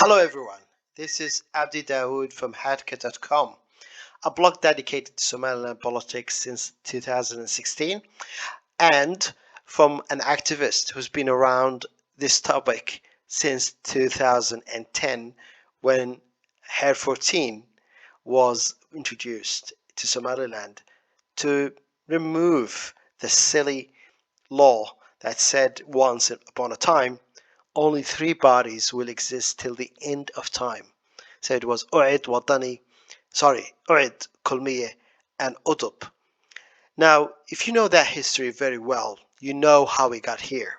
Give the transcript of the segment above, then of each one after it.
Hello everyone, this is Abdi Dawood from hadka.com, a blog dedicated to Somaliland politics since 2016 and from an activist who's been around this topic since 2010 when Hair 14 was introduced to Somaliland to remove the silly law that said once upon a time only three bodies will exist till the end of time. So it was U'id Wadani, U'id Kulmiye, and Udub. Now, if you know that history very well, you know how we got here.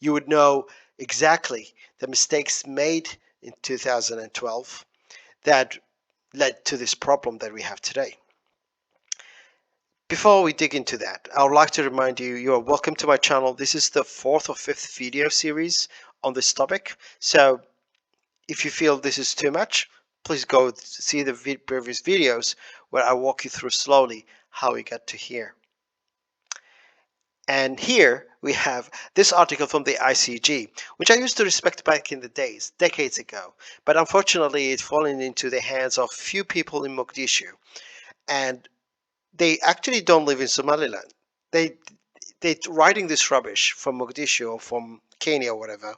You would know exactly the mistakes made in 2012 that led to this problem that we have today. Before we dig into that, I would like to remind you, you are welcome to my channel. This is the fourth or fifth video series on this topic. So if you feel this is too much, please go see the previous videos where I walk you through slowly how we got to here. And here we have this article from the ICG, which I used to respect back in the days, decades ago. But unfortunately, it's fallen into the hands of few people in Mogadishu. And they actually don't live in Somaliland. They're writing this rubbish from Mogadishu or from Kenya or whatever,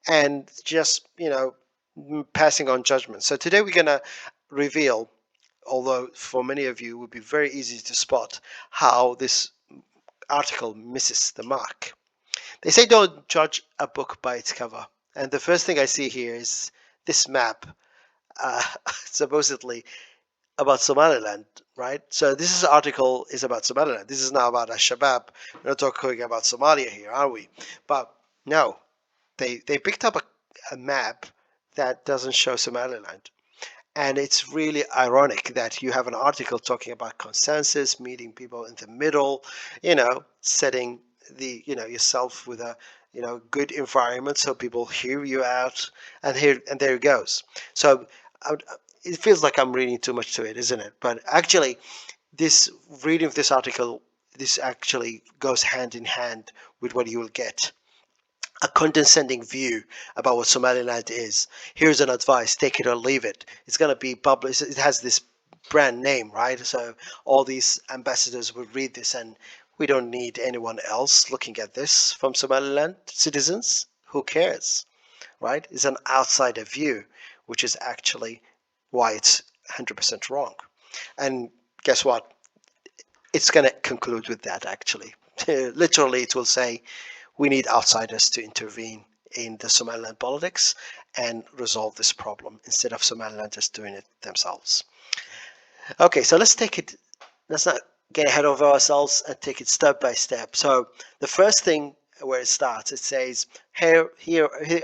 and just, passing on judgment. So today we're going to reveal, although for many of you it would be very easy to spot, how this article misses the mark. They say don't judge a book by its cover. And the first thing I see here is this map, supposedly about Somaliland, right? So this article is about Somaliland. This is now about Al-Shabaab. We're not talking about Somalia here, are we? But no, they picked up a map that doesn't show Somaliland. And it's really ironic that you have an article talking about consensus, meeting people in the middle, setting the, yourself with a, good environment so people hear you out, and there it goes. So it feels like I'm reading too much to it, isn't it? But actually, this reading of this article, this actually goes hand in hand with what you will get. A condescending view about what Somaliland is. Here's an advice, take it or leave it. It's going to be published. It has this brand name, right? So all these ambassadors will read this, and we don't need anyone else looking at this from Somaliland citizens. Who cares, right? It's an outsider view, which is actually why it's 100% wrong. And guess what? It's going to conclude with that, actually. Literally, it will say, we need outsiders to intervene in the Somaliland politics and resolve this problem instead of Somaliland just doing it themselves. Okay, so let's not get ahead of ourselves and take it step by step. So the first thing where it starts, it says here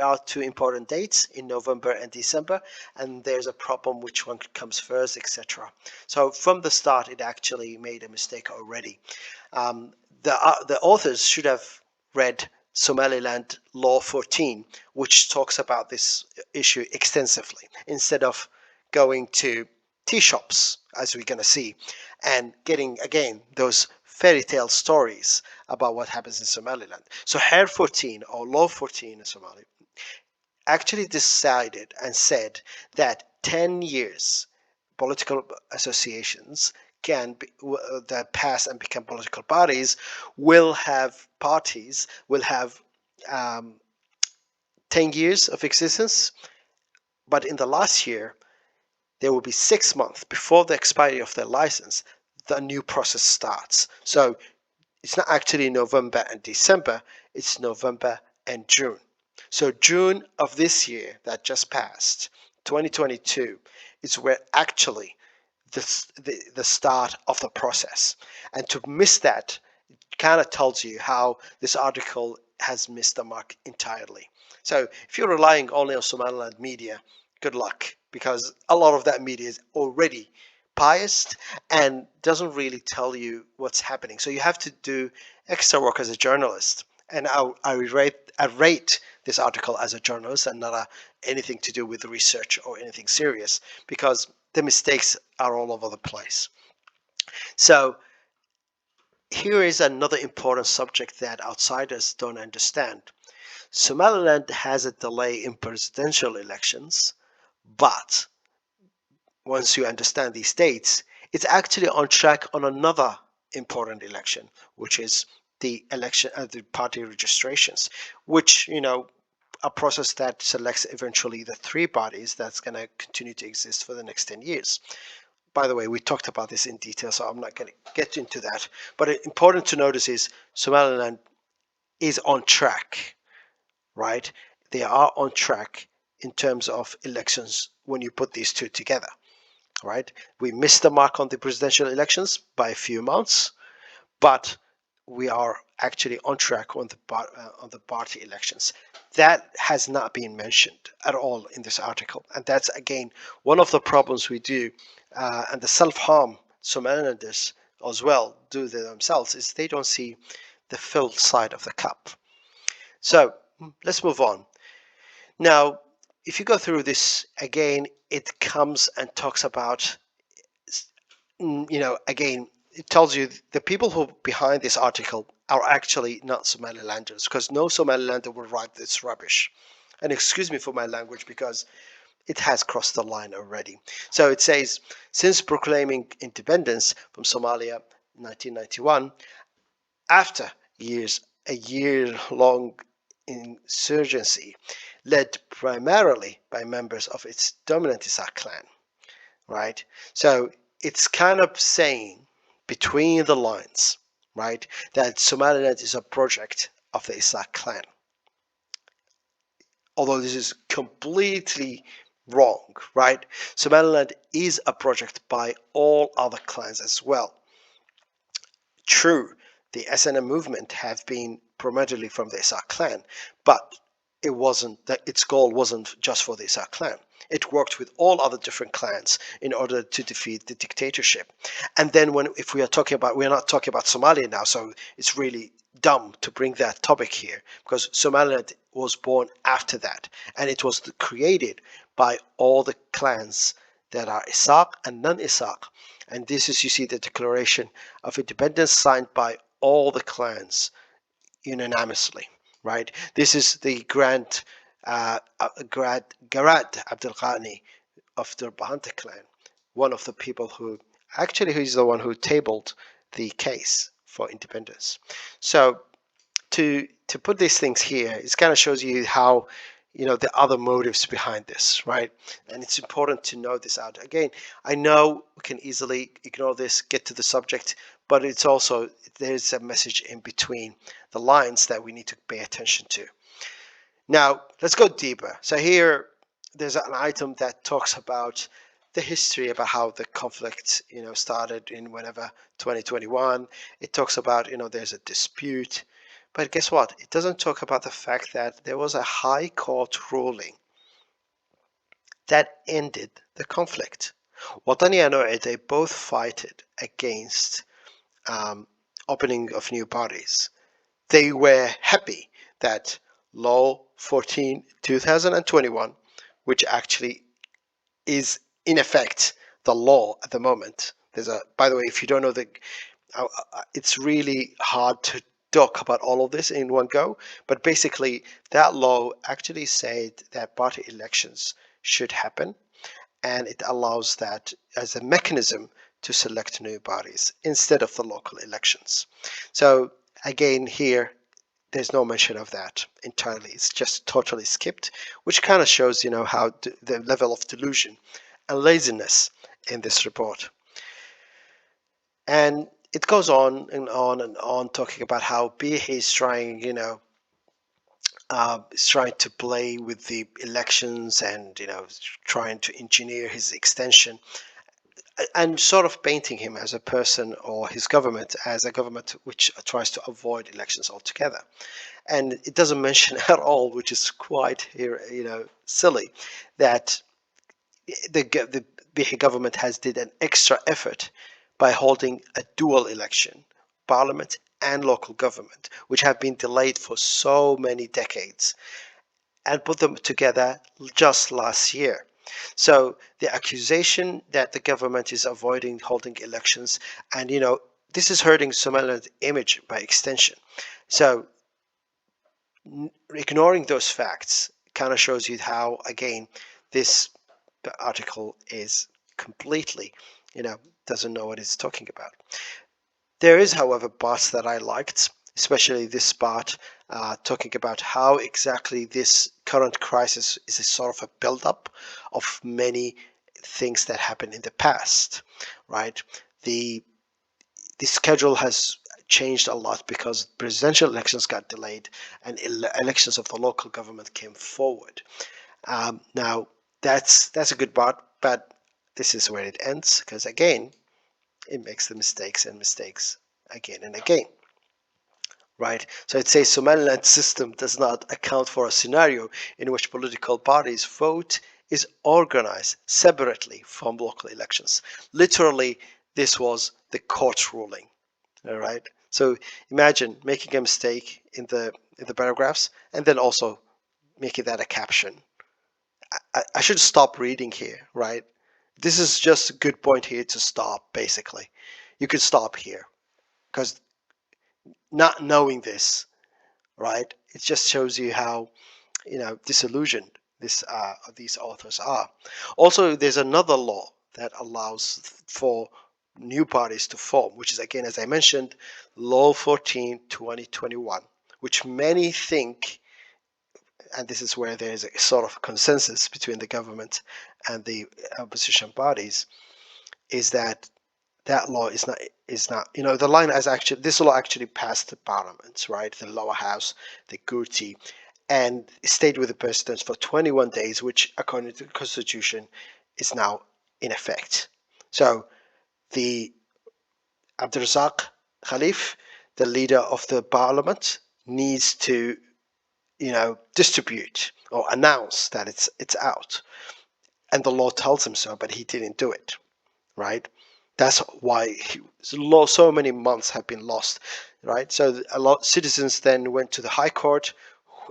are two important dates in November and December, and there's a problem which one comes first, etc. So from the start, it actually made a mistake already. The authors should have read Somaliland Law 14, which talks about this issue extensively, instead of going to tea shops, as we're going to see, and getting, again, those fairy tale stories about what happens in Somaliland. So Hair 14, or Law 14 in Somali, actually decided and said that 10 years political associations that pass and become political bodies will have 10 years of existence, but in the last year there will be 6 months before the expiry of their license. The new process starts. So it's not actually November and December, it's November and June. So June of this year that just passed, 2022, is where actually the start of the process. And to miss that kind of tells you how this article has missed the mark entirely. So if you're relying only on Somaliland media, good luck, because a lot of that media is already biased and doesn't really tell you what's happening. So you have to do extra work as a journalist. And I rate this article as a journalist and not anything to do with research or anything serious, because the mistakes are all over the place. So here is another important subject that outsiders don't understand. Somaliland has a delay in presidential elections, but once you understand these dates, it's actually on track on another important election, which is the election of the party registrations, which, a process that selects eventually the three parties that's going to continue to exist for the next 10 years. By the way, we talked about this in detail, so I'm not going to get into that. But important to notice is Somaliland is on track, right? They are on track in terms of elections when you put these two together, right? We missed the mark on the presidential elections by a few months, but we are actually on track on the party elections. That has not been mentioned at all in this article, and that's again one of the problems we do, and the self-harm Somalilanders as well do themselves, is they don't see the filled side of the cup. So let's move on. Now, if you go through this again, it comes and talks about, again, it tells you the people who behind this article are actually not Somalilanders, because no Somalilander will write this rubbish. And excuse me for my language, because it has crossed the line already. So it says, since proclaiming independence from Somalia in 1991, after a year-long insurgency led primarily by members of its dominant Isaac clan, right? So it's kind of saying between the lines, right, that Somaliland is a project of the Isaac clan. Although this is completely wrong, right? Somaliland is a project by all other clans as well. True, the SNM movement have been primarily from the Isaac clan, but it wasn't that its goal wasn't just for the Isaac clan. It worked with all other different clans in order to defeat the dictatorship. And then if we are talking about, we're not talking about Somalia now, so it's really dumb to bring that topic here, because Somaliland was born after that, and it was created by all the clans that are Isaac and non-Isaac. And this is, you see, the Declaration of Independence signed by all the clans unanimously, right? This is the Garad Abdel Ghani of the Bahanta clan, one of the people who he's the one who tabled the case for independence. So to put these things here, it kind of shows you how, the other motives behind this, right? And it's important to know this out. Again, I know we can easily ignore this, get to the subject, but it's also, there's a message in between the lines that we need to pay attention to. Now, let's go deeper. So here, there's an item that talks about the history about how the conflict, started in whenever 2021. It talks about, there's a dispute. But guess what? It doesn't talk about the fact that there was a high court ruling that ended the conflict. Watani and Oe, they both fighted against opening of new parties. They were happy that Law 14 2021, which actually is in effect the law at the moment. By the way, if you don't know it's really hard to talk about all of this in one go, but basically that law actually said that party elections should happen, and it allows that as a mechanism to select new parties instead of the local elections. So again, here there's no mention of that entirely. It's just totally skipped, which kind of shows, how the level of delusion and laziness in this report. And it goes on and on and on, talking about how Bihi is trying, is trying to play with the elections and, trying to engineer his extension, and sort of painting him as a person, or his government as a government which tries to avoid elections altogether. And it doesn't mention at all, which is quite, silly, that the Bihi government has did an extra effort by holding a dual election, parliament and local government, which have been delayed for so many decades, and put them together just last year. So the accusation that the government is avoiding holding elections, and this is hurting Somaliland's image by extension. So ignoring those facts kind of shows you how, again, this article is completely, doesn't know what it's talking about. There is, however, parts that I liked, especially this part talking about how exactly this current crisis is a sort of a build-up of many things that happened in the past, right? The schedule has changed a lot because presidential elections got delayed and elections of the local government came forward. Now, that's a good part, but this is where it ends because, again, it makes the mistakes and mistakes again and again, right? So it says Somaliland system does not account for a scenario in which political parties vote is organized separately from local elections. Literally, this was the court ruling. All right. So imagine making a mistake in the paragraphs and then also making that a caption. I should stop reading here, right? This is just a good point here to stop, basically. You could stop here because not knowing this, right, it just shows you how, disillusioned these authors are. Also, there's another law that allows for new parties to form, which is, again, as I mentioned, Law 14/2021, which many think, and this is where there's a sort of consensus between the government and the opposition parties, is that that law is not the line has actually this law actually passed the parliament, right, the lower house, the Gurti, and stayed with the president for 21 days, which according to the constitution is now in effect. So the Abdurazak Khalif, the leader of the parliament, needs to distribute or announce that it's out, and the law tells him so, but he didn't do it, right? That's why so many months have been lost, right? So a lot of citizens then went to the High Court,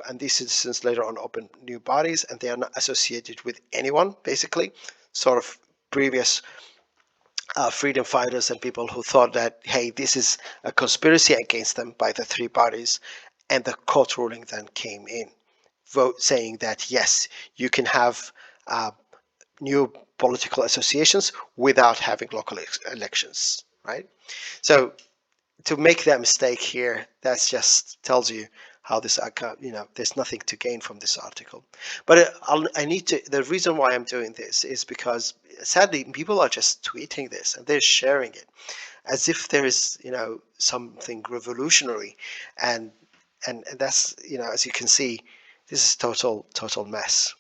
and these citizens later on opened new bodies, and they are not associated with anyone, basically, sort of previous freedom fighters and people who thought that, hey, this is a conspiracy against them by the three parties, and the court ruling then came in, vote saying that yes, you can have new political associations without having local elections, right? So to make that mistake here, that just tells you how this, there's nothing to gain from this article. But I need to, the reason why I'm doing this is because sadly, people are just tweeting this and they're sharing it as if there is, something revolutionary. And that's, as you can see, this is total mess,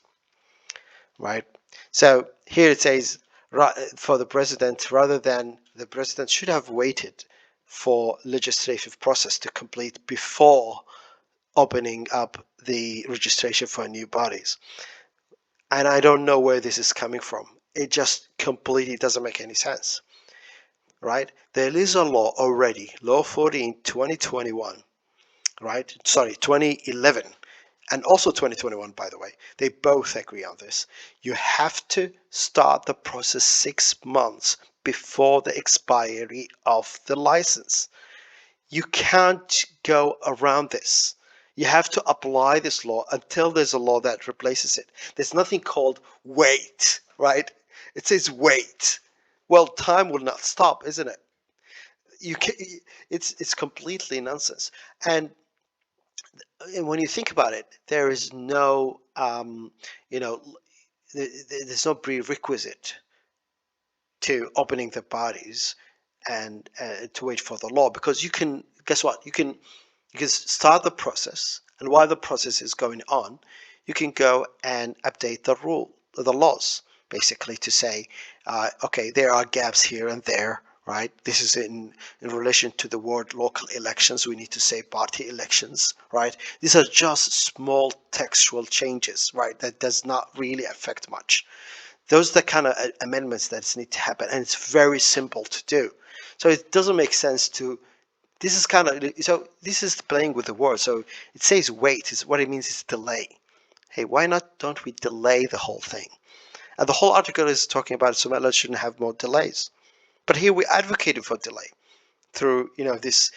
right? So here it says for the president, rather than the president should have waited for legislative process to complete before opening up the registration for new bodies. And I don't know where this is coming from. It just completely doesn't make any sense, right? There is a law already, Law 14/2021, right? Sorry, 2011, and also 2021, by the way. They both agree on this. You have to start the process 6 months before the expiry of the license. You can't go around this. You have to apply this law until there's a law that replaces it. There's nothing called wait, right? It says wait. Well, time will not stop, isn't it? You can, it's completely nonsense. And when you think about it, there is no, there's no prerequisite to opening the bodies and to wait for the law, because you can, guess what, you can start the process, and while the process is going on, you can go and update the laws, basically to say, okay, there are gaps here and there, right? This is in relation to the word local elections. We need to say party elections, right? These are just small textual changes, right? That does not really affect much. Those are the kind of amendments that need to happen, and it's very simple to do. So it doesn't make sense to. This is kind of so. This is playing with the word. So it says wait. Is what it means is delay. Hey, why not? Don't we delay the whole thing? And the whole article is talking about Somaliland shouldn't have more delays. But here we advocated for delay through this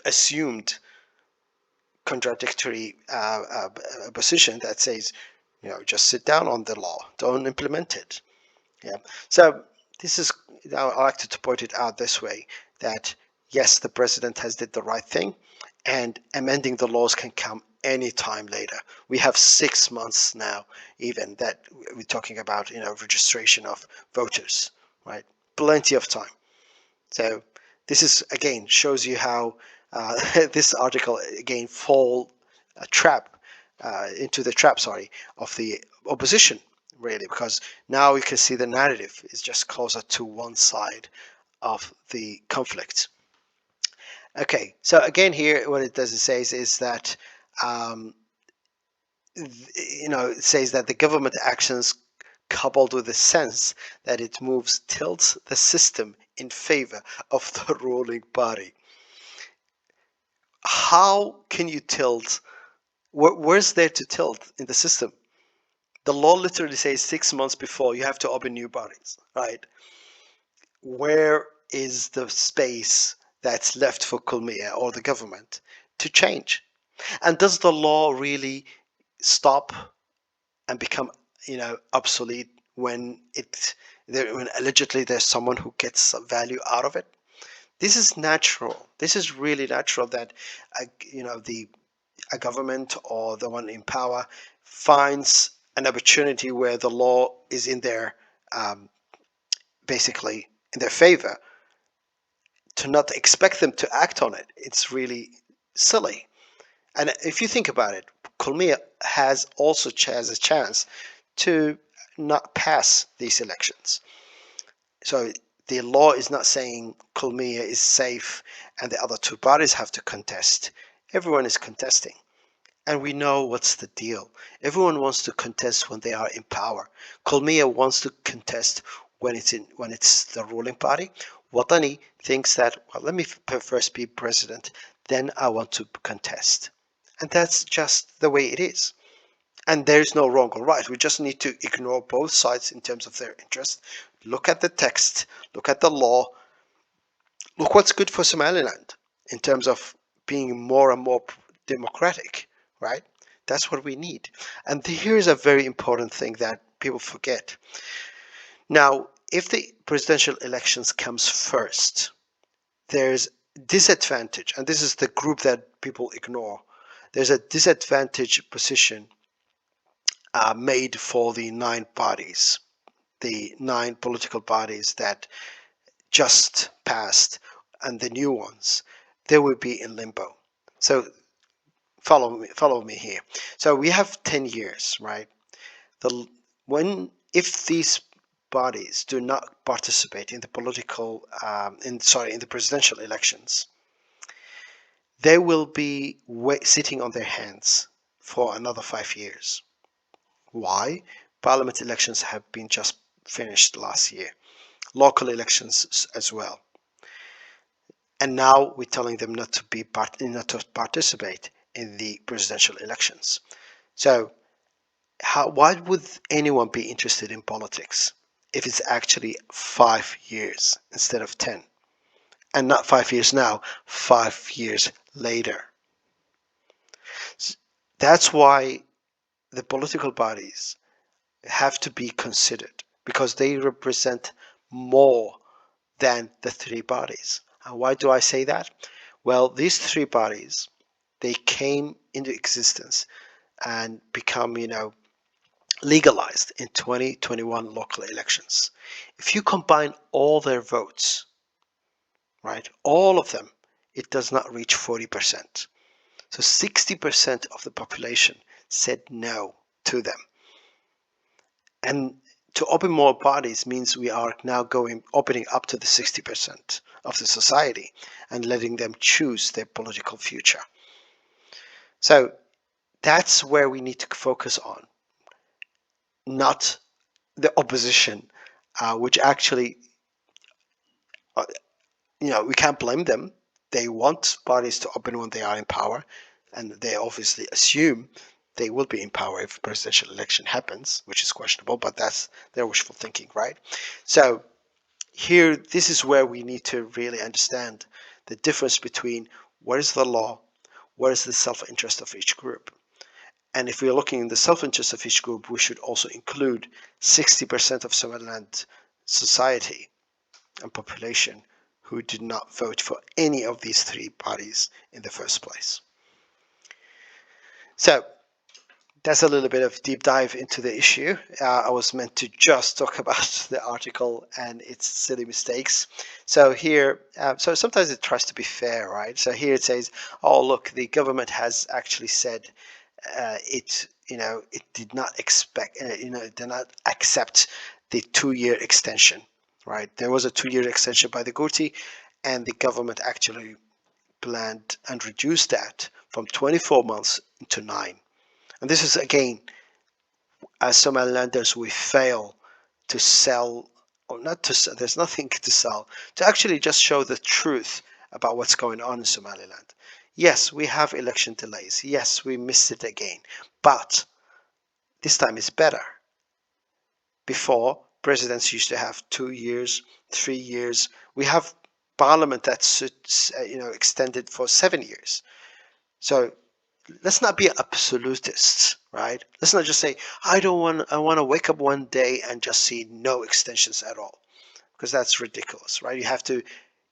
assumed contradictory position that says, just sit down on the law, don't implement it. Yeah. So this is, I like to point it out this way, that yes, the president has did the right thing, and amending the laws can come any time later. We have 6 months now, even, that we're talking about, registration of voters, right? Plenty of time. So this is, again, shows you how this article again fall a trap into the trap, sorry, of the opposition, really, because now you can see the narrative is just closer to one side of the conflict. Okay, so again here, what it does, it says is that um, it says that the government actions coupled with the sense that it moves tilts the system in favor of the ruling party. How can you tilt? Where's there to tilt in the system? The law literally says 6 months before you have to open new bodies, right? Where is the space that's left for Kulmiya or the government to change? And does the law really stop and become, obsolete when when allegedly there's someone who gets value out of it? This is natural. This is really natural that, a government or the one in power finds an opportunity where the law is in their basically in their favor, to not expect them to act on it. It's really silly. And if you think about it, Kulmiya has also has a chance to not pass these elections. So the law is not saying Kulmiya is safe and the other two parties have to contest. Everyone is contesting. And we know what's the deal. Everyone wants to contest when they are in power. Kulmiya wants to contest when it's the ruling party. Watani thinks that, well, let me first be president, then I want to contest. And that's just the way it is. And there is no wrong or right. We just need to ignore both sides in terms of their interest. Look at the text, look at the law, look what's good for Somaliland in terms of being more and more democratic, right? That's what we need. And here's a very important thing that people forget. Now, if the presidential elections comes first, there's disadvantage, and this is the group that people ignore. There's a disadvantage position made for the 9 parties, the 9 political parties that just passed, and the new ones. They will be in limbo. So follow me here. So we have 10 years, right? If these bodies do not participate in the in the presidential elections, they will be sitting on their hands for another 5 years. Why? Parliament elections have been just finished last year, local elections as well, and now we're telling them not to participate in the presidential elections. So why would anyone be interested in politics if it's actually 5 years instead of 10? And not 5 years now, 5 years later. That's why the political bodies have to be considered, because they represent more than the 3 bodies. And why do I say that? Well, these 3 bodies, they came into existence and become, legalized in 2021 local elections. If you combine all their votes, right, all of them, it does not reach 40%. So 60% of the population said no to them. And to open more bodies means we are now opening up to the 60% of the society and letting them choose their political future. So that's where we need to focus on, not the opposition, which actually, we can't blame them. They want parties to open when they are in power, and they obviously assume they will be in power if presidential election happens, which is questionable, but that's their wishful thinking, right? So here, this is where we need to really understand the difference between what is the law, what is the self-interest of each group. And if we're looking in the self-interest of each group, we should also include 60% of Somaliland society and population who did not vote for any of these three parties in the first place. So that's a little bit of deep dive into the issue. I was meant to just talk about the article and its silly mistakes. So here, so sometimes it tries to be fair, right? So here it says, oh, look, the government has actually said it did not expect, it did not accept the 2-year extension, right? There was a 2-year extension by the Gurti, and the government actually planned and reduced that from 24 months to 9. And this is, again, as Somalilanders, we fail to sell, or not to sell, there's nothing to sell, to actually just show the truth about what's going on in Somaliland. Yes, we have election delays. Yes, we missed it again. But this time is better. Before, presidents used to have 2 years, 3 years. We have parliament that's extended for 7 years. So let's not be absolutists, right? Let's not just say, I want to wake up one day and just see no extensions at all, because that's ridiculous, right? You have to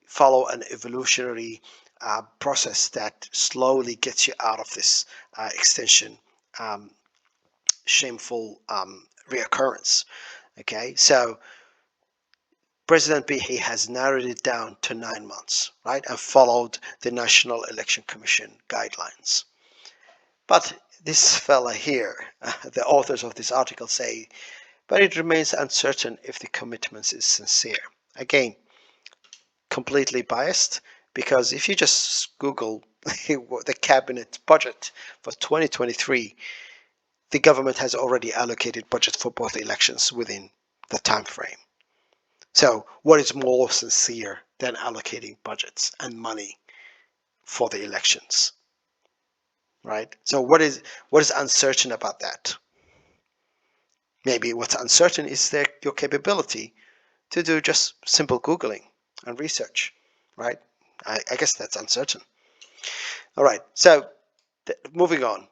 follow an evolutionary process that slowly gets you out of this extension shameful reoccurrence. Okay, so President Bihi has narrowed it down to 9 months, right, and followed the National Election Commission guidelines. But this fella here, the authors of this article say, but it remains uncertain if the commitment is sincere. Again, completely biased, because if you just Google the cabinet budget for 2023, the government has already allocated budget for both elections within the time frame. So what is more sincere than allocating budgets and money for the elections? Right? So what is uncertain about that? Maybe what's uncertain is your capability to do just simple Googling and research, right? I guess that's uncertain. All right, so moving on.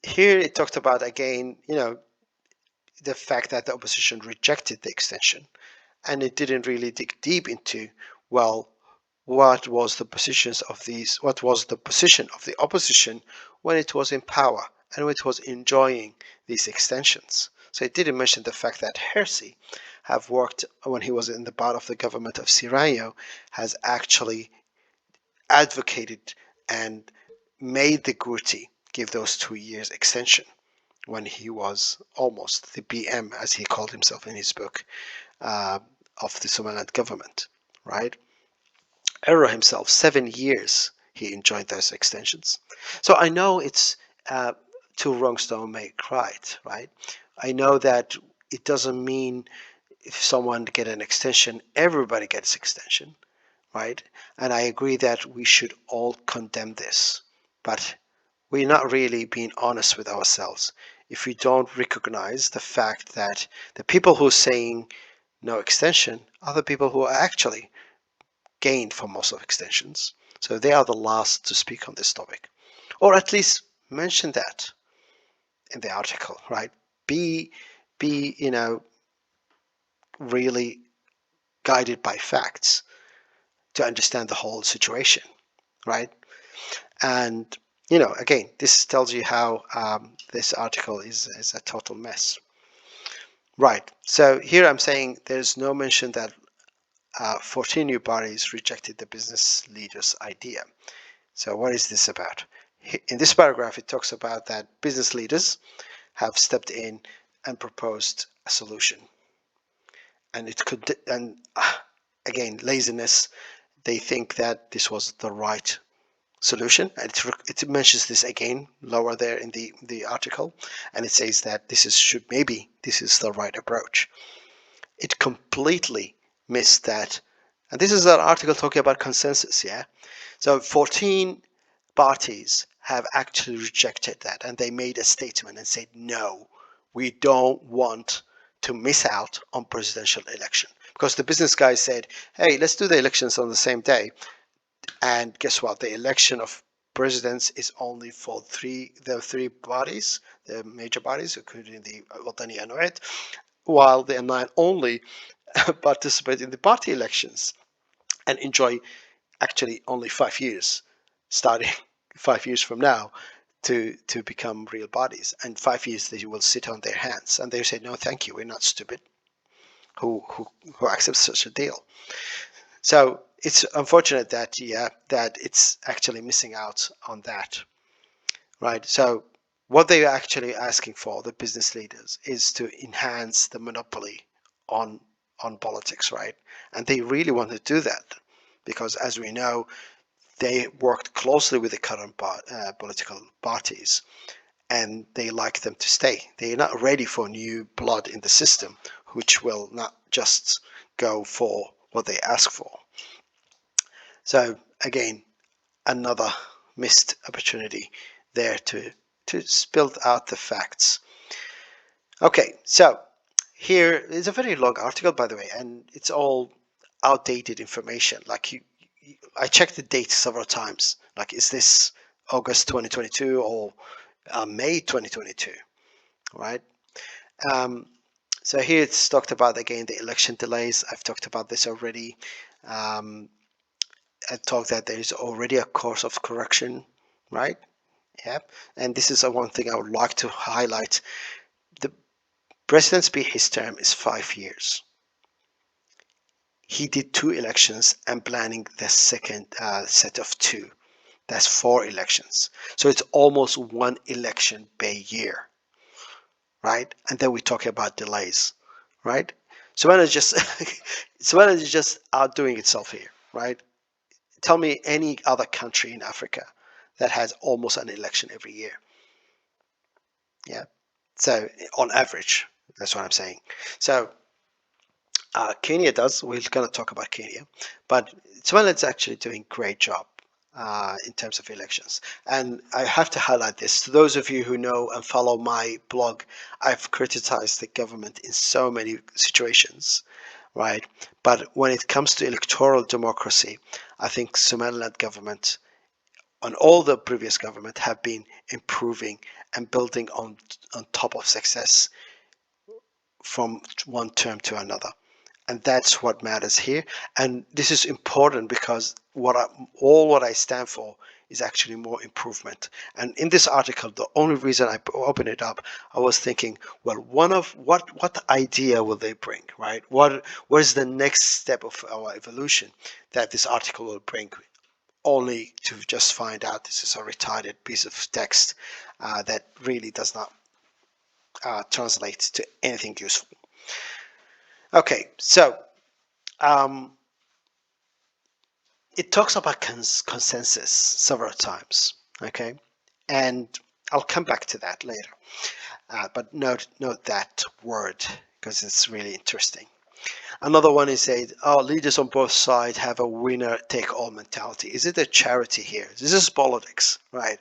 Here it talked about, again, the fact that the opposition rejected the extension, and it didn't really dig deep into, well, what was the position of the opposition when it was in power and when it was enjoying these extensions. So it didn't mention the fact that Hersi have worked, when he was in the part of the government of Sirayo, has actually advocated and made the Gurti give those 2 years extension when he was almost the BM, as he called himself in his book, of the Somaliland government, right? Error himself, 7 years he enjoyed those extensions. So I know it's two wrongs don't make right, right? I know that it doesn't mean if someone get an extension, everybody gets extension, right? And I agree that we should all condemn this, but we're not really being honest with ourselves if we don't recognize the fact that the people who are saying no extension are the people who are actually gained from most of extensions. So they are the last to speak on this topic, or at least mention that in the article, right? Be really guided by facts to understand the whole situation, right? And again, this tells you how this article is a total mess, right? So here I'm saying there's no mention that 14 new parties rejected the business leaders' idea. So what is this about? In this paragraph, it talks about that business leaders have stepped in and proposed a solution. And again, laziness, they think that this was the right solution. And it mentions this again lower there in the article, and it says that this is the right approach. It completely missed that. And this is an article talking about consensus, yeah? So 14 parties have actually rejected that, and they made a statement and said, no, we don't want to miss out on presidential election. Because the business guys said, hey, let's do the elections on the same day. And guess what? The election of presidents is only for the three bodies, the major bodies, including the Watani Anwet, while the nine only participate in the party elections and enjoy actually only 5 years, starting 5 years from now, to become real bodies. And 5 years they will sit on their hands and they say, no, thank you, we're not stupid. Who accepts such a deal? So it's unfortunate that that it's actually missing out on that, right? So what they're actually asking for, the business leaders, is to enhance the monopoly on politics, right? And they really want to do that because, as we know, they worked closely with the current political parties, and they like them to stay. They're not ready for new blood in the system, which will not just go for what they ask for. So again, another missed opportunity there to spill out the facts. Okay, so here is a very long article, by the way, and it's all outdated information. Like I checked the date several times. Like, is this August 2022 or May 2022? Right. Um, so here it's talked about again the election delays. I've talked about this already. I talked that there is already a course of correction, right? Yeah. And this is one thing I would like to highlight. The President Bihi's term is 5 years. He did 2 elections and planning the second set of 2. That's 4 elections. So it's almost 1 election per year, right? And then we talk about delays, right? Somaliland is just Somaliland is just outdoing itself here, right? Tell me any other country in Africa that has almost an election every year. Yeah. So on average, that's what I'm saying. So Kenya does. We're going to talk about Kenya, but Somaliland's actually doing a great job in terms of elections. And I have to highlight this to those of you who know and follow my blog. I've criticized the government in so many situations, right? But when it comes to electoral democracy, I think Somaliland government and all the previous government have been improving and building on top of success from one term to another. And that's what matters here. And this is important because what I stand for is actually more improvement. And in this article, the only reason I opened it up, I was thinking, well, what idea will they bring, right? What is the next step of our evolution that this article will bring? Only to just find out this is a retarded piece of text that really does not translate to anything useful. Okay, so it talks about consensus several times, okay? And I'll come back to that later. But note that word because it's really interesting. Another one is that leaders on both sides have a winner-take-all mentality. Is it a charity here? This is politics, right?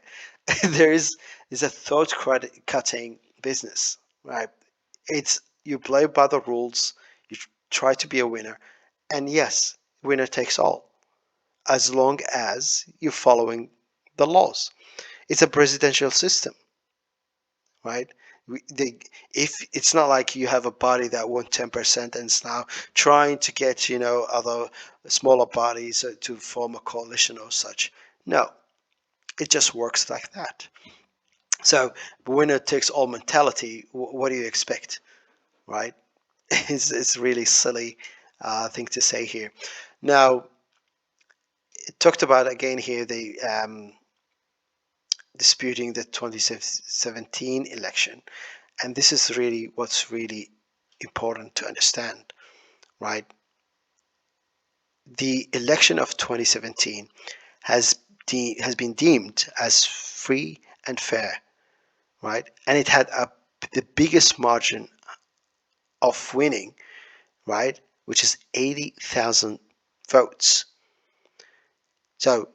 There is a throat-cutting business, right? It's you play by the rules, you try to be a winner, and yes, winner takes all, as long as you're following the laws. It's a presidential system, right? If it's not like you have a body that won 10% and is now trying to get other smaller bodies to form a coalition or such. No, it just works like that. So winner takes all mentality. What do you expect, right? It's really silly thing to say here. Now, it talked about again here the disputing the 2017 election. And this is really what's really important to understand, right? The election of 2017 has been deemed as free and fair, right? And it had the biggest margin of winning, right? Which is 80,000 votes. So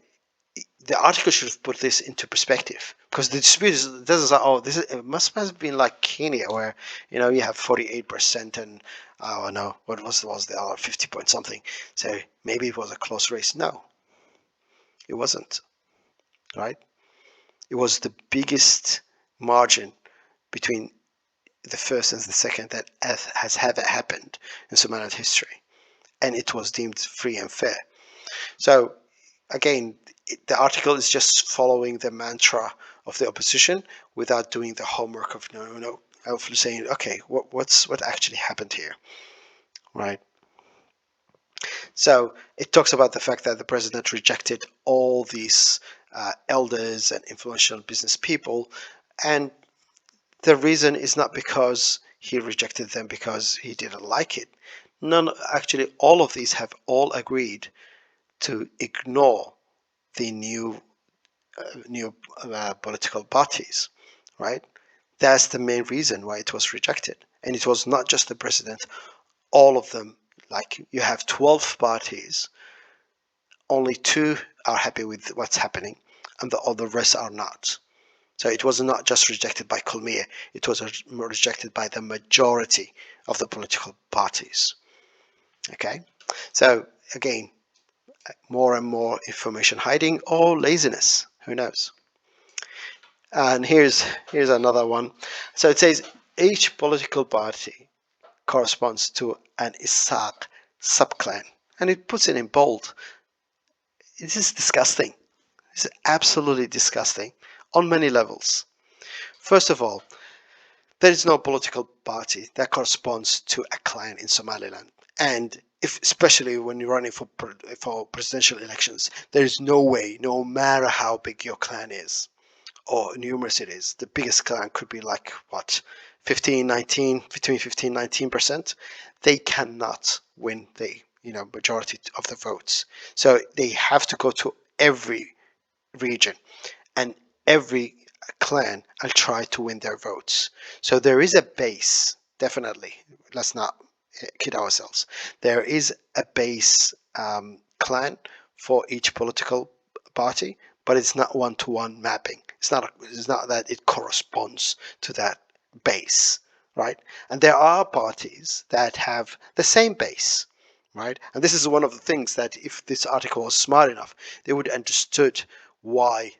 the article should have put this into perspective because the dispute doesn't say, it must have been like Kenya where you have 48% and no, what was the other 50 point something, so maybe it was a close race. No, it wasn't, right? It was the biggest margin between the first and the second that has ever happened in Somaliland history, and it was deemed free and fair. So again, the article is just following the mantra of the opposition without doing the homework of of saying, okay, what actually happened here, right? So it talks about the fact that the president rejected all these elders and influential business people, and the reason is not because he rejected them because he didn't like it. None, actually, all of these have all agreed to ignore the new political parties, right? That's the main reason why it was rejected, and it was not just the president. All of them, like you have 12 parties, only two are happy with what's happening, and all the rest are not. So it was not just rejected by Kulmiye, it was rejected by the majority of the political parties. Okay, so again, more and more information hiding or laziness, who knows? And here's another one. So it says each political party corresponds to an Isaac subclan, and it puts it in bold. This is disgusting. This is absolutely disgusting on many levels. First of all, there is no political party that corresponds to a clan in Somaliland. And especially when you're running for presidential elections, there is no way, no matter how big your clan is or numerous it is, the biggest clan could be like what, 15, 19, between 15, 19%. They cannot win the majority of the votes. So they have to go to every region, and every clan will try to win their votes. So there is a base, definitely. Let's not kid ourselves. There is a base clan for each political party, but it's not one-to-one mapping. It's not that it corresponds to that base, right? And there are parties that have the same base, right? And this is one of the things that if this article was smart enough, they would have understood why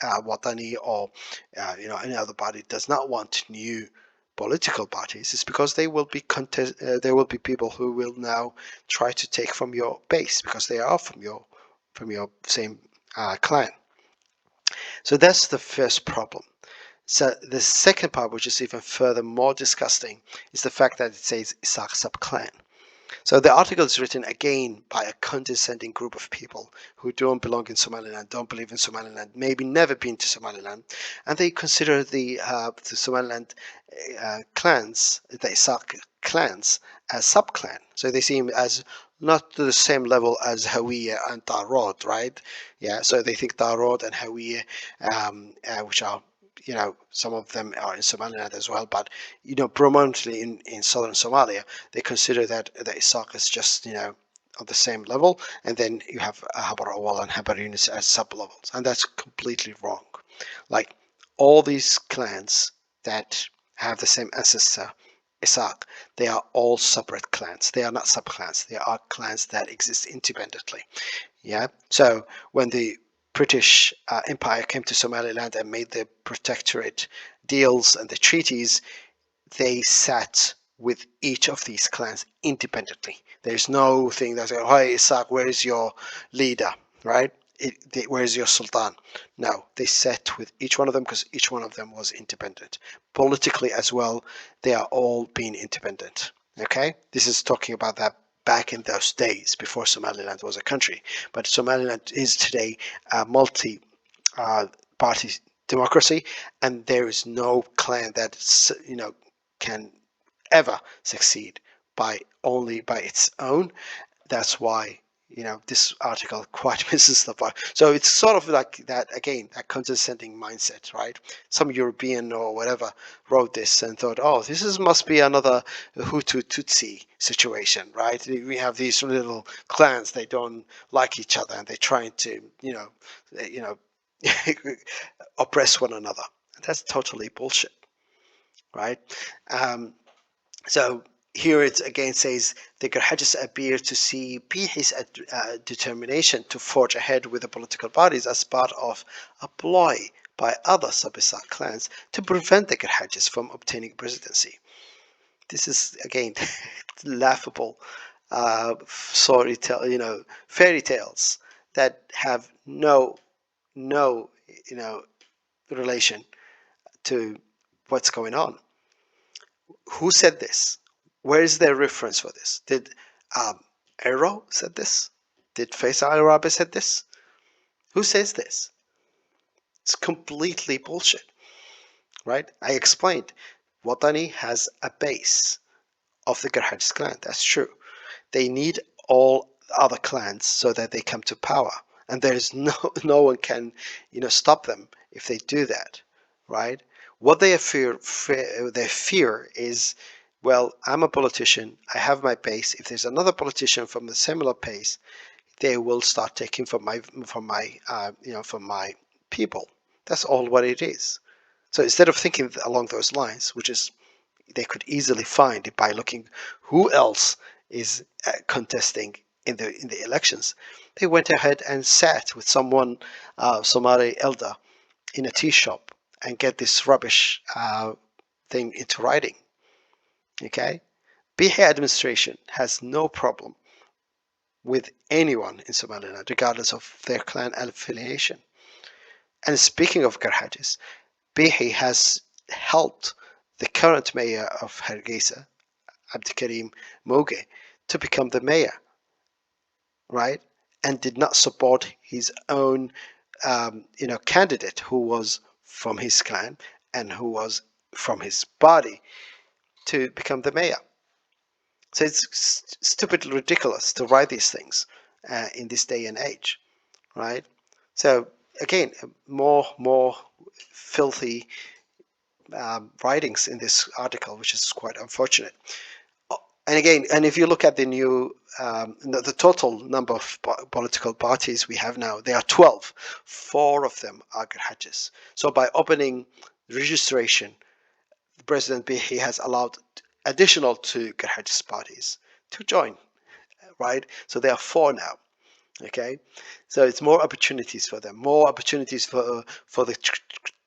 Watani or any other party does not want new political parties. It's because they will be there will be people who will now try to take from your base because they are from your same clan. So that's the first problem. So the second part, which is even further more disgusting, is the fact that it says Isaac subclan. So the article is written again by a condescending group of people who don't belong in Somaliland, don't believe in Somaliland, maybe never been to Somaliland, and they consider the Somaliland clans, the Isaac clans, as subclan. So they see him as not to the same level as Hawiye and Darod, right? Yeah, so they think Darod and Hawiye, which are some of them are in Somaliland as well, but predominantly in southern Somalia, they consider that the Isaac is just on the same level, and then you have Habar Awal and Habar Yunus as sub levels, and that's completely wrong. Like all these clans that have the same ancestor, Isaac, they are all separate clans. They are not sub clans. They are clans that exist independently. Yeah. So when the British Empire came to Somaliland and made the protectorate deals and the treaties, they sat with each of these clans independently. There's no thing that's like, hey, Isaac, where is your leader, right? Where is your sultan? No, they sat with each one of them because each one of them was independent. Politically as well, they are all being independent. Okay, this is talking about that back in those days before Somaliland was a country. But Somaliland is today a multi-party democracy, and there is no clan that can ever succeed only by its own. That's why this article quite misses the point. So it's sort of like that again, that condescending mindset, right? Some European or whatever wrote this and thought, oh, must be another Hutu Tutsi situation, right? We have these little clans, they don't like each other and they're trying to oppress one another. That's totally bullshit, right? So here it again says the Garhajis appear to see Pihi's determination to forge ahead with the political parties as part of a ploy by other Sabisa clans to prevent the Garhajis from obtaining presidency. This is again laughable, fairy tales that have no relation to what's going on. Who said this? Where is their reference for this? Did Arrow said this? Did Faisal Arabi said this? Who says this? It's completely bullshit, right? I explained. Watani has a base of the Garhajis clan. That's true. They need all other clans so that they come to power, and there's no one can stop them if they do that, right? What they fear is, well, I'm a politician, I have my base. If there's another politician from a similar base, they will start taking from my people. That's all what it is. So instead of thinking along those lines, which is they could easily find it by looking who else is contesting in the elections, they went ahead and sat with someone, Somali elder, in a tea shop and get this rubbish thing into writing. Okay, Bihi administration has no problem with anyone in Somaliland, regardless of their clan affiliation. And speaking of Garhajis, Bihi has helped the current mayor of Hargeisa, Abdikarim Moge, to become the mayor, right? And did not support his own, candidate who was from his clan and who was from his body to become the mayor. So it's stupidly ridiculous to write these things in this day and age, right? So again, more filthy writings in this article, which is quite unfortunate. And again, and if you look at the new, the total number of political parties we have now, there are 12. 4 of them are Garhajis. So by opening registration, President Bihi has allowed additional 2 Garhajis parties to join, right? So there are 4 now. Okay, so it's more opportunities for them, more opportunities for the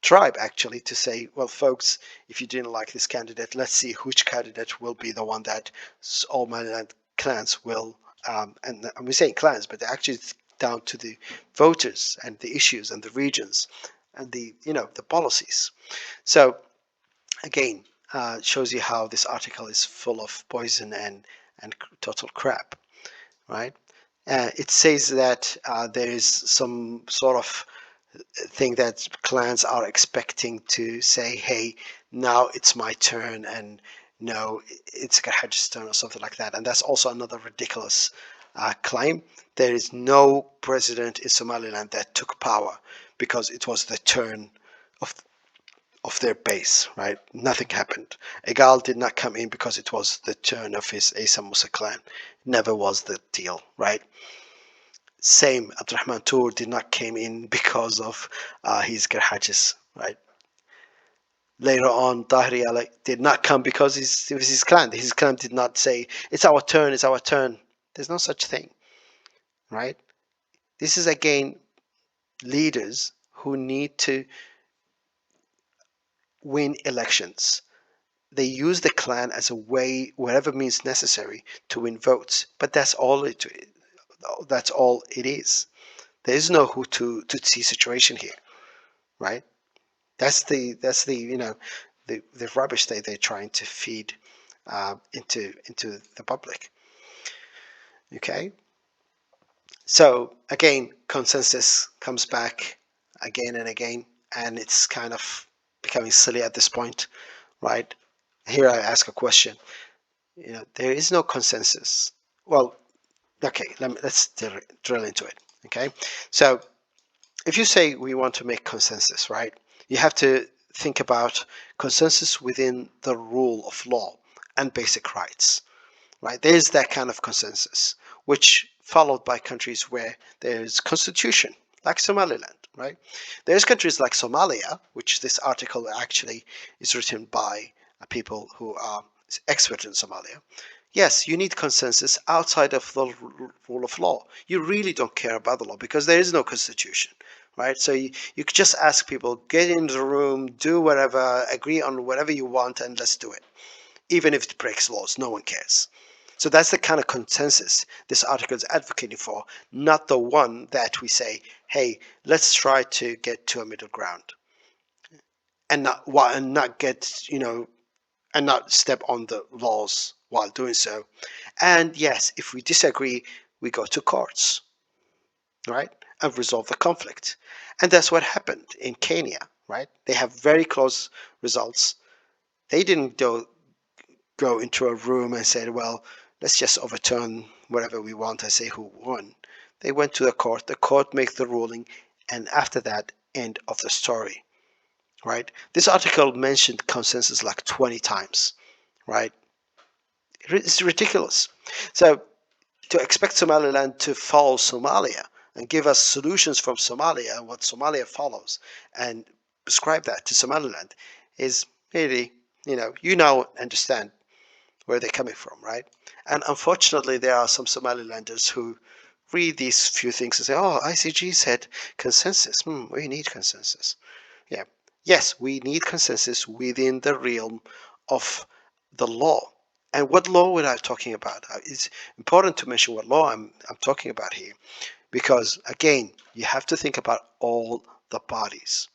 tribe actually to say, well, folks, if you didn't like this candidate, let's see which candidate will be the one that all Somaliland clans will, and we're saying clans, but actually it's down to the voters and the issues and the regions and the policies. So again, shows you how this article is full of poison and total crap, right? It says that there is some sort of thing that clans are expecting to say, hey, now it's my turn, and no, it's Garhaj's turn or something like that. And that's also another ridiculous claim. There is no president in Somaliland that took power because it was the turn of their base, right? Nothing happened. Egal did not come in because it was the turn of his Asa Musa clan. Never was the deal, right? Same, Abdurrahman Tour did not came in because of his Garhajis, right? Later on, Tahri Ali did not come because it was his clan. His clan did not say, it's our turn, it's our turn. There's no such thing, right? This is again leaders who need to win elections. They use the clan as a way, whatever means necessary, to win votes. But that's all it is. There is no Hutu-Tutsi situation here, right? That's the the rubbish that they're trying to feed into the public. Okay. So again, consensus comes back again and again, and it's kind of becoming silly at this point, right? Here I ask a question. There is no consensus. Well, okay, let's drill into it. Okay, so if you say we want to make consensus, right, you have to think about consensus within the rule of law and basic rights, right? There's that kind of consensus, which followed by countries where there's constitution, like Somaliland, right? There's countries like Somalia, which this article actually is written by people who are expert in Somalia. Yes, you need consensus outside of the rule of law. You really don't care about the law because there is no constitution, right? So you could just ask people, get in the room, do whatever, agree on whatever you want, and let's do it. Even if it breaks laws, no one cares. So that's the kind of consensus this article is advocating for, not the one that we say, hey, let's try to get to a middle ground and not get, and not step on the laws while doing so. And yes, if we disagree, we go to courts, right? And resolve the conflict. And that's what happened in Kenya, right? They have very close results. They didn't go into a room and said, well, let's just overturn whatever we want and say who won. They went to the court makes the ruling, and after that, end of the story, right? This article mentioned consensus like 20 times, right? It's ridiculous. So to expect Somaliland to follow Somalia and give us solutions from Somalia and what Somalia follows and prescribe that to Somaliland is really, you now understand where they're coming from, right? And unfortunately, there are some Somalilanders who read these few things and say, oh, ICG said consensus. We need consensus. Yeah. Yes, we need consensus within the realm of the law. And what law were I talking about? It's important to mention what law I'm talking about here, because again, you have to think about all the parties.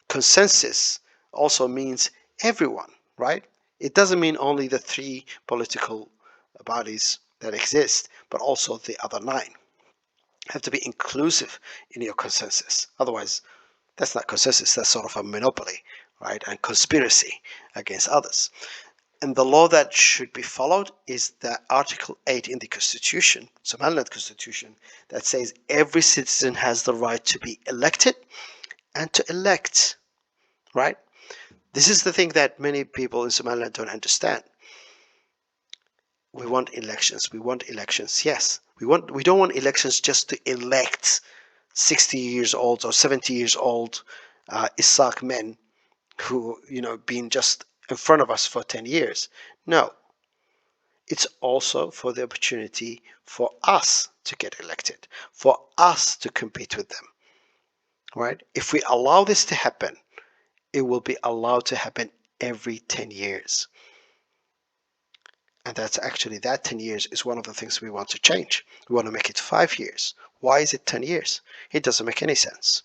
Consensus also means everyone, right? It doesn't mean only the three political bodies that exist, but also the other nine. You have to be inclusive in your consensus. Otherwise, that's not consensus, that's sort of a monopoly, right? And conspiracy against others. And the law that should be followed is the Article 8 in the Constitution, Somaliland Constitution, that says every citizen has the right to be elected and to elect, right? This is the thing that many people in Somaliland don't understand. We want elections. We want elections. Yes, we don't want elections just to elect 60 years old or 70 years old Isaac men who, been just in front of us for 10 years. No, it's also for the opportunity for us to get elected, for us to compete with them, right? If we allow this to happen, it will be allowed to happen every 10 years. And that's actually, that 10 years is one of the things we want to change. We want to make it 5 years. Why is it 10 years? It doesn't make any sense.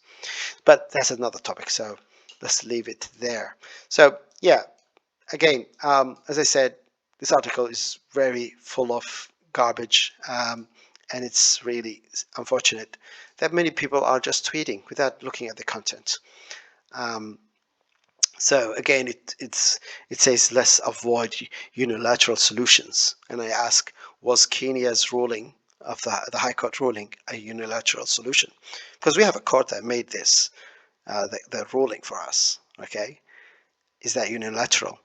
But that's another topic, so let's leave it there. So yeah, again, as I said, this article is very full of garbage, and it's really unfortunate that many people are just tweeting without looking at the content. So again, it says let's avoid unilateral solutions, and I ask, was Kenya's ruling of the High Court ruling a unilateral solution? Because we have a court that made this the ruling for us. Okay, is that unilateral?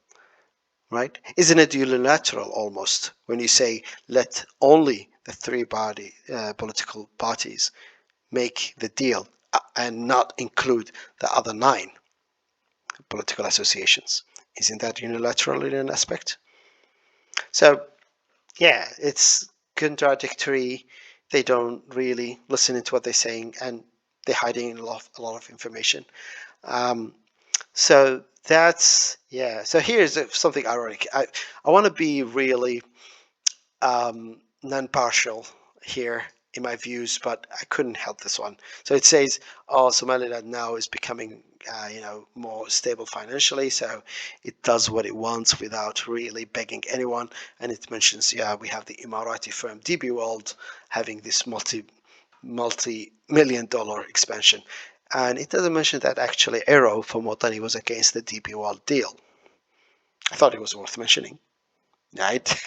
Right? Isn't it unilateral almost when you say let only the three political parties make the deal and not include the other nine political associations? Isn't that unilateral in an aspect? So yeah, it's contradictory. They don't really listen to what they're saying, and they're hiding a lot of information. So that's, yeah. So here's something ironic. I want to be really non-partial here in my views, but I couldn't help this one. So it says, oh, Somaliland now is becoming, more stable financially, so it does what it wants without really begging anyone. And it mentions, yeah, we have the Emirati firm DB World having this multi-million-dollar expansion. And it doesn't mention that actually Aero from Watani was against the DB World deal. I thought it was worth mentioning, right?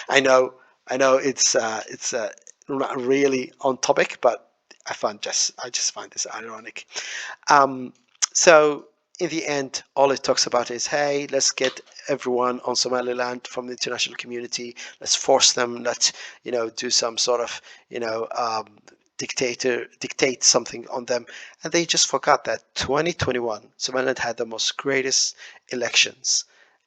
I know, it's not really on topic, but I just find this ironic. So in the end, all it talks about is, hey, let's get everyone on Somaliland from the international community. Let's force them. Let's do some sort of dictate something on them. And they just forgot that 2021 Somaliland had the most greatest elections,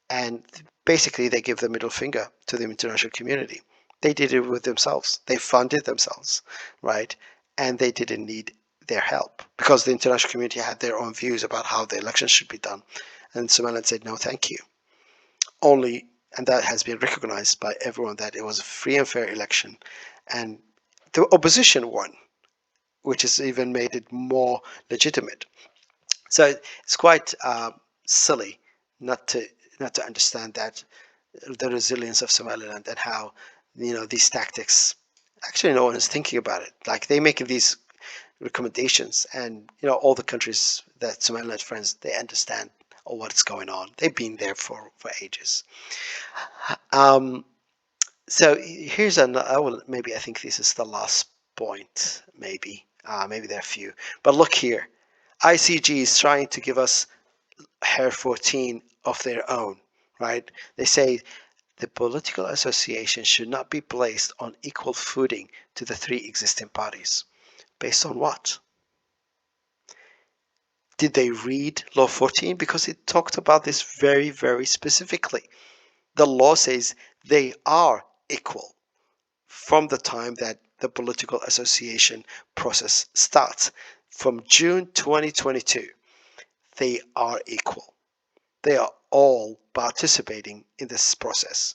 and basically they give the middle finger to the international community. They did it with themselves. They funded themselves, right? And they didn't need their help, because the international community had their own views about how the elections should be done. And Somaliland said, no, thank you. Only, and that has been recognized by everyone, that it was a free and fair election. And the opposition won, which has even made it more legitimate. So it's quite silly not to understand that the resilience of Somaliland, and how these tactics, actually no one is thinking about it. Like, they make these recommendations, and all the countries that Somaliland friends, they understand what's going on. They've been there for ages. Um, so here's maybe I think this is the last point. Maybe there are a few, but look here. ICG is trying to give us HER 14 of their own, right? They say the political association should not be placed on equal footing to the three existing parties. Based on what? Did they read Law 14? Because it talked about this very, very specifically. The law says they are equal from the time that the political association process starts. From June 2022, they are equal. They are all participating in this process.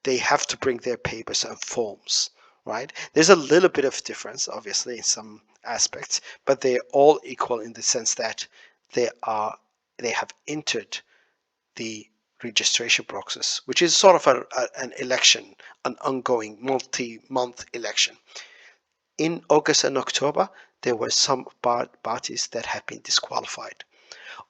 They have to bring their papers and forms, right? There's a little bit of difference, obviously, in some aspects, but they're all equal in the sense that they have entered the registration process, which is sort of an election, an ongoing multi-month election. In August and October, there were some parties that have been disqualified.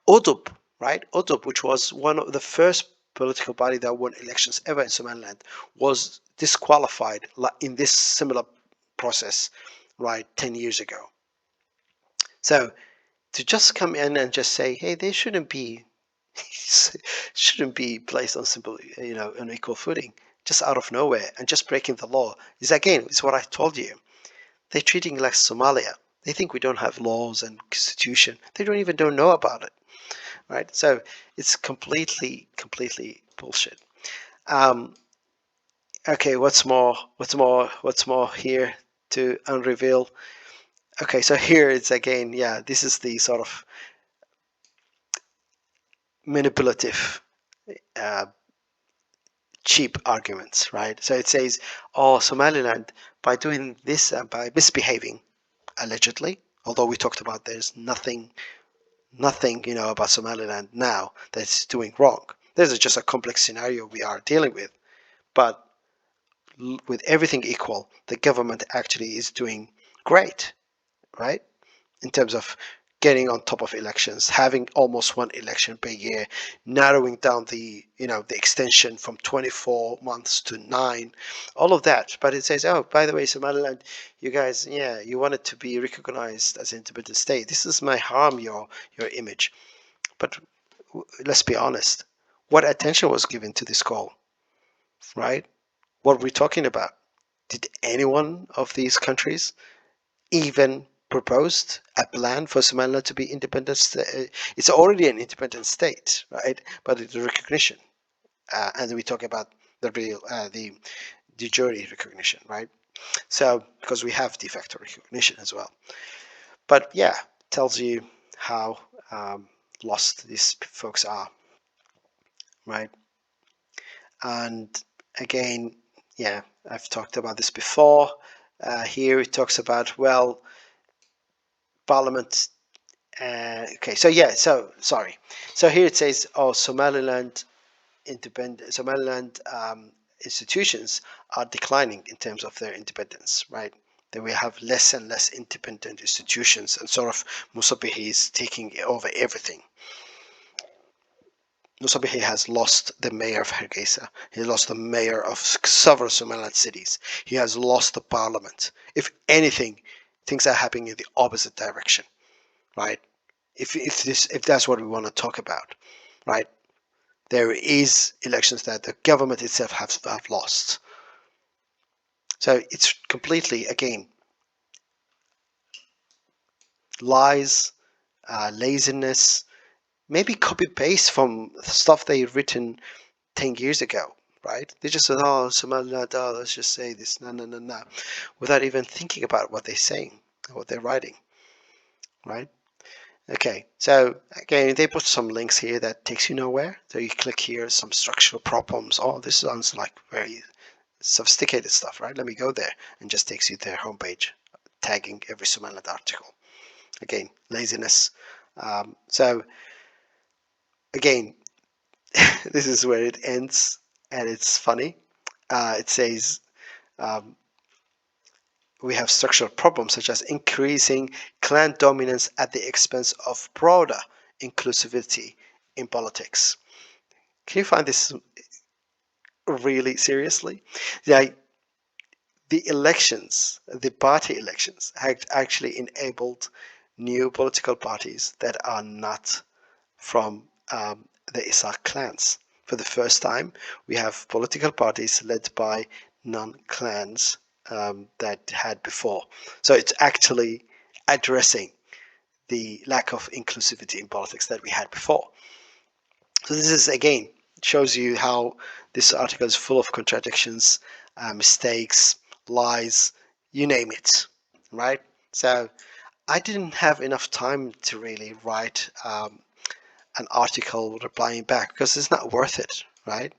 Udub, right? Udub, which was one of the first political party that won elections ever in Somaliland, was disqualified in this similar process, right, 10 years ago. So to just come in and just say, hey, they shouldn't be placed on simple, on equal footing, just out of nowhere, and just breaking the law, is what I told you. They're treating like Somalia. They think we don't have laws and constitution. They don't know about it, right? So it's completely bullshit. Okay, what's more here to unreveal? Okay, so here it's again, yeah, this is the sort of manipulative, uh, cheap arguments, right? So it says, oh, Somaliland, by doing this, by misbehaving, allegedly, although we talked about there's nothing, about Somaliland now that's doing wrong. This is just a complex scenario we are dealing with. But with everything equal, the government actually is doing great, right? In terms of getting on top of elections, having almost one election per year, narrowing down the extension from 24 months to 9, all of that. But it says, oh, by the way, Somaliland, you guys, yeah, you want it to be recognized as an independent state. This is my harm your image. But let's be honest, what attention was given to this call, right? What we're talking about? Did anyone of these countries even proposed a plan for Somaliland to be independent? It's already an independent state, right? But it's a recognition, and we talk about the real, the de jure recognition, right? So because we have de facto recognition as well. But yeah, tells you how lost these folks are, right? And again, yeah, I've talked about this before. Here it talks about, well, Parliament. Okay, so yeah, so sorry. So here it says, oh, Somaliland institutions are declining in terms of their independence, right? That we have less and less independent institutions, and sort of Musabihi is taking over everything. Musabihi has lost the mayor of Hargeisa. He lost the mayor of several Somaliland cities. He has lost the parliament. If anything, things are happening in the opposite direction, right? If that's what we want to talk about, right? There is elections that the government itself have lost. So it's completely, again, lies, laziness, maybe copy paste from stuff they've written 10 years ago, right? They just said, oh, Somaliland, oh, let's just say this, no, without even thinking about what they're saying, what they're writing. right? Okay, so again, they put some links here that takes you nowhere. So you click here, some structural problems. Oh, this sounds like very sophisticated stuff, right? Let me go there, and just takes you to their homepage, tagging every Somaliland article. Again, laziness. So again, this is where it ends, and it's funny. It says um, we have structural problems such as increasing clan dominance at the expense of broader inclusivity in politics. Can you find this really seriously? Like the elections, the party elections, had actually enabled new political parties that are not from the Isaac clans. For the first time, we have political parties led by non-clans that had before. So it's actually addressing the lack of inclusivity in politics that we had before. So this is again shows you how this article is full of contradictions, mistakes, lies, you name it, right? So I didn't have enough time to really write an article replying back because it's not worth it, right?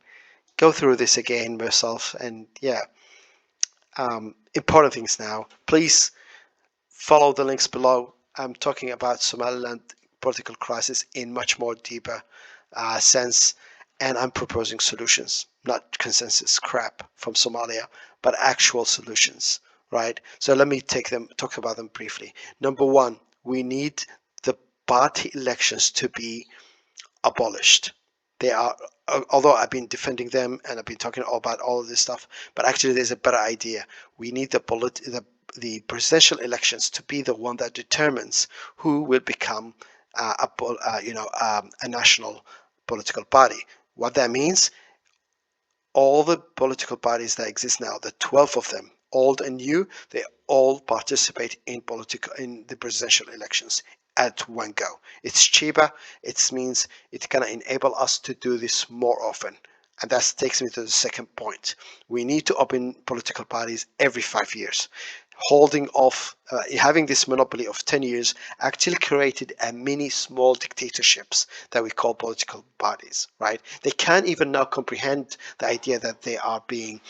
Go through this again myself, and yeah, important things now. Please follow the links below. I'm talking about Somaliland political crisis in much more deeper sense, and I'm proposing solutions, not consensus crap from Somalia, but actual solutions, right? So let me talk about them briefly. Number one, we need the party elections to be abolished. They are, although I've been defending them and I've been talking all about all of this stuff, but actually there's a better idea. We need the presidential elections to be the one that determines who will become a national political party. What that means, all the political parties that exist now, the 12 of them, old and new, they all participate in the presidential elections at one go. It's cheaper. It means it's gonna enable us to do this more often. And that takes me to the second point. We need to open political parties every 5 years. Holding off, having this monopoly of 10 years actually created a mini small dictatorships that we call political parties, right? They can't even now comprehend the idea that they are being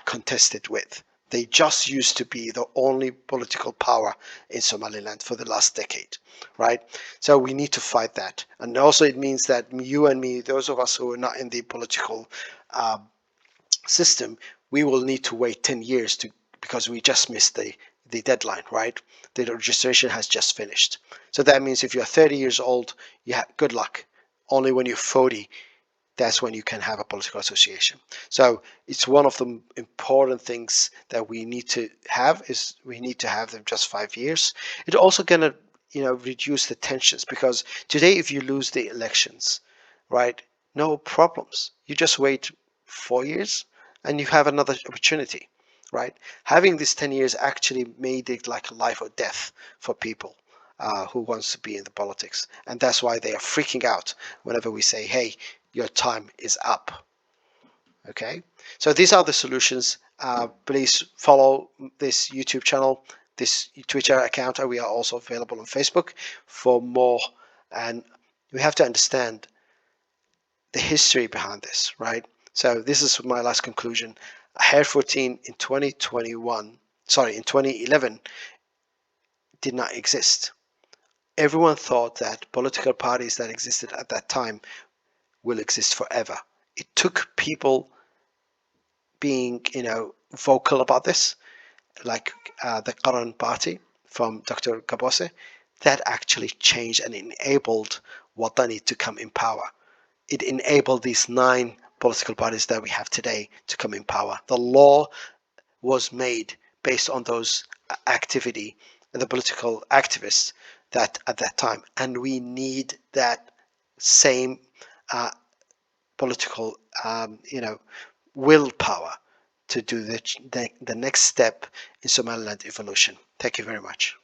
contested with. They just used to be the only political power in Somaliland for the last decade, right? So we need to fight that. And also it means that you and me, those of us who are not in the political uh, system, we will need to wait 10 years to because we just missed the deadline, right? The registration has just finished. So that means if you're 30 years old, yeah, good luck. Only when you're 40, that's when you can have a political association. So it's one of the important things that we need to have is we need to have them just 5 years. It's also gonna, reduce the tensions because today if you lose the elections, right, no problems. You just wait 4 years and you have another opportunity, right? Having this 10 years actually made it like life or death for people who wants to be in the politics. And that's why they are freaking out whenever we say, hey, your time is up. Okay, so these are the solutions. Please follow this YouTube channel, this Twitter account, and we are also available on Facebook for more. And we have to understand the history behind this, right? So this is my last conclusion. Hair 14 in 2011 did not exist. Everyone thought that political parties that existed at that time will exist forever. It took people being, vocal about this, like the current party from Dr. Kabose, that actually changed and enabled Watani to come in power. It enabled these 9 political parties that we have today to come in power. The law was made based on those activity and the political activists that at that time, and we need that same uh, political, willpower to do the next step in Somaliland evolution. Thank you very much.